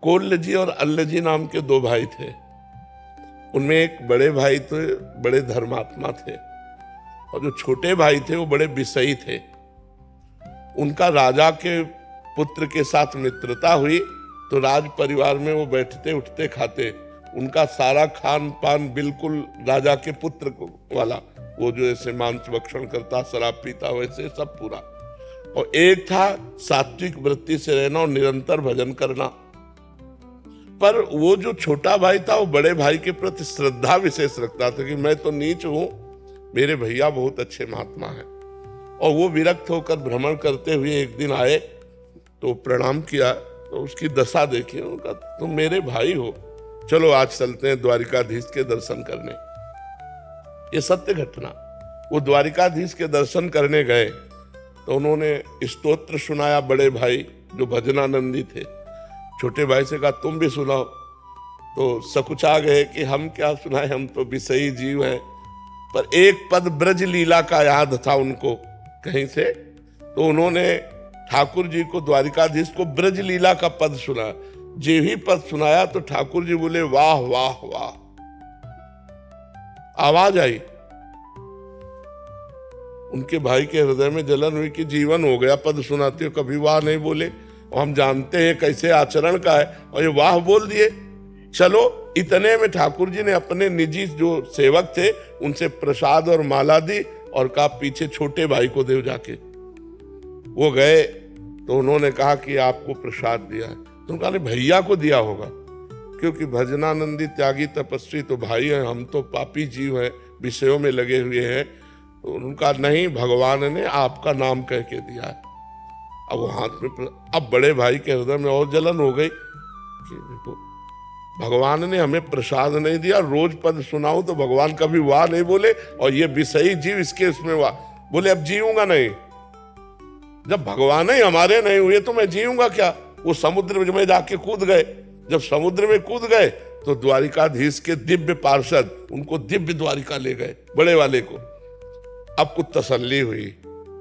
कोल्ल जी और अल्ल जी नाम के दो भाई थे। उनमें एक बड़े भाई तो बड़े धर्मात्मा थे और जो छोटे भाई थे वो बड़े विषयी थे। उनका राजा के पुत्र के साथ मित्रता हुई तो राज परिवार में वो बैठते उठते खाते, उनका सारा खान पान बिल्कुल राजा के पुत्र को वाला, वो जो ऐसे मांस भक्षण करता, शराब पीता, वैसे सब पूरा। और एक था सात्विक वृत्ति से रहना और निरंतर भजन करना। पर वो जो छोटा भाई था वो बड़े भाई के प्रति श्रद्धा विशेष रखता था कि मैं तो नीच हूं, मेरे भैया बहुत अच्छे महात्मा हैं। और वो विरक्त होकर भ्रमण करते हुए एक दिन आए तो प्रणाम किया तो उसकी दशा देखी, उनका तुम मेरे भाई हो, चलो आज चलते हैं द्वारिकाधीश के दर्शन करने। ये सत्य घटना। वो द्वारिकाधीश के दर्शन करने गए तो उन्होंने स्तोत्र सुनाया। बड़े भाई जो भजनानंदी थे, छोटे भाई से कहा तुम भी सुनाओ। तो सकुचा गए कि हम क्या सुनाए, हम तो विषयी जीव हैं। पर एक पद ब्रज लीला का याद था उनको कहीं से, तो उन्होंने ठाकुर जी को, द्वारिकाधीश को ब्रज लीला का पद सुना। जे ही पद सुनाया तो ठाकुर जी बोले वाह वाह वाह, आवाज आई। उनके भाई के हृदय में जलन हुई कि जीवन हो गया, पद सुनाते हो कभी वाह नहीं बोले, और हम जानते हैं कैसे आचरण का है और ये वाह बोल दिए। चलो, इतने में ठाकुर जी ने अपने निजी जो सेवक थे उनसे प्रसाद और माला दी और कहा पीछे छोटे भाई को दे जाके। वो गए तो उन्होंने कहा कि आपको प्रसाद दिया है। तो उन्होंने कहा भैया को दिया होगा, क्योंकि भजनानंदी त्यागी तपस्वी तो भाई हैं, हम तो पापी जीव हैं, विषयों में लगे हुए हैं। तो उनका नहीं, भगवान ने आपका नाम कह के दिया है। अब वो हाथ में, अब बड़े भाई के हृदय में और जलन हो गई कि देखो भगवान ने हमें प्रसाद नहीं दिया, रोज पद सुनाऊं तो भगवान कभी वाह नहीं बोले, और ये विषयी जीव इसके उसमें वाह बोले। अब जीऊंगा नहीं, जब भगवान ही हमारे नहीं हुए तो मैं जीऊंगा क्या। वो समुद्र में जाके कूद गए। जब समुद्र में कूद गए तो द्वारिकाधीश के दिव्य पार्षद उनको दिव्य द्वारिका ले गए, बड़े वाले को। अब कुछ तसल्ली हुई।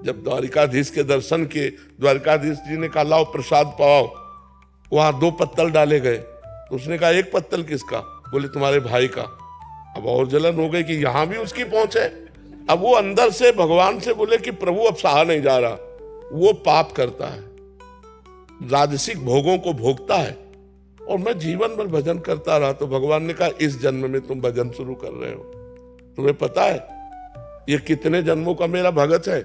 जब द्वारिकाधीश के दर्शन किए, द्वारिकाधीश जी ने कहा लाओ प्रसाद पाओ। वहां 2 पत्तल डाले गए। तो उसने कहा 1 पत्तल किसका? बोले तुम्हारे भाई का। अब और जलन हो गई कि यहां भी उसकी पहुंच है। अब वो अंदर से भगवान से बोले कि प्रभु अब सहा नहीं जा रहा, वो पाप करता है, राजसिक भोगों को भोगता है, और मैं जीवन भर भजन करता रहा। तो भगवान ने कहा इस जन्म में तुम भजन शुरू कर रहे हो, तुम्हें पता है ये कितने जन्मों का मेरा भगत है।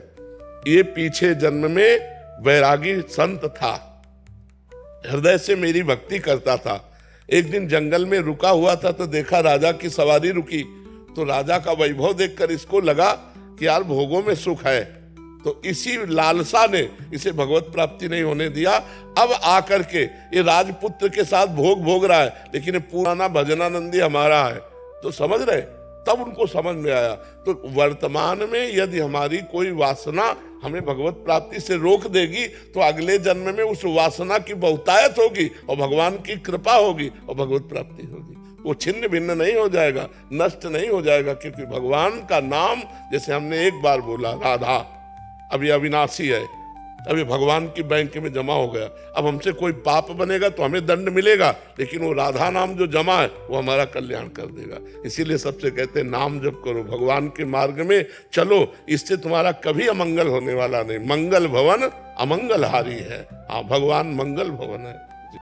ये पीछे जन्म में वैरागी संत था, हृदय से मेरी भक्ति करता था। एक दिन जंगल में रुका हुआ था तो देखा राजा की सवारी रुकी। तो राजा का वैभव देखकर इसको लगा कि यार भोगों में सुख है, तो इसी लालसा ने इसे भगवत प्राप्ति नहीं होने दिया। अब आकर के ये राजपुत्र के साथ भोग भोग रहा है, लेकिन ये पुराना भजनानंदी हमारा है। तो समझ रहे, तब उनको समझ में आया। तो वर्तमान में यदि हमारी कोई वासना हमें भगवत प्राप्ति से रोक देगी तो अगले जन्म में उस वासना की बहुतायत होगी और भगवान की कृपा होगी और भगवत प्राप्ति होगी। वो छिन्न भिन्न नहीं हो जाएगा, नष्ट नहीं हो जाएगा, क्योंकि भगवान का नाम जैसे हमने एक बार बोला राधा, अब ये अविनाशी है, अब ये भगवान की बैंक में जमा हो गया। अब हमसे कोई पाप बनेगा तो हमें दंड मिलेगा, लेकिन वो राधा नाम जो जमा है वो हमारा कल्याण कर देगा। इसीलिए सबसे कहते हैं नाम जप करो, भगवान के मार्ग में चलो, इससे तुम्हारा कभी अमंगल होने वाला नहीं। मंगल भवन अमंगल हारी है। हाँ, भगवान मंगल भवन है।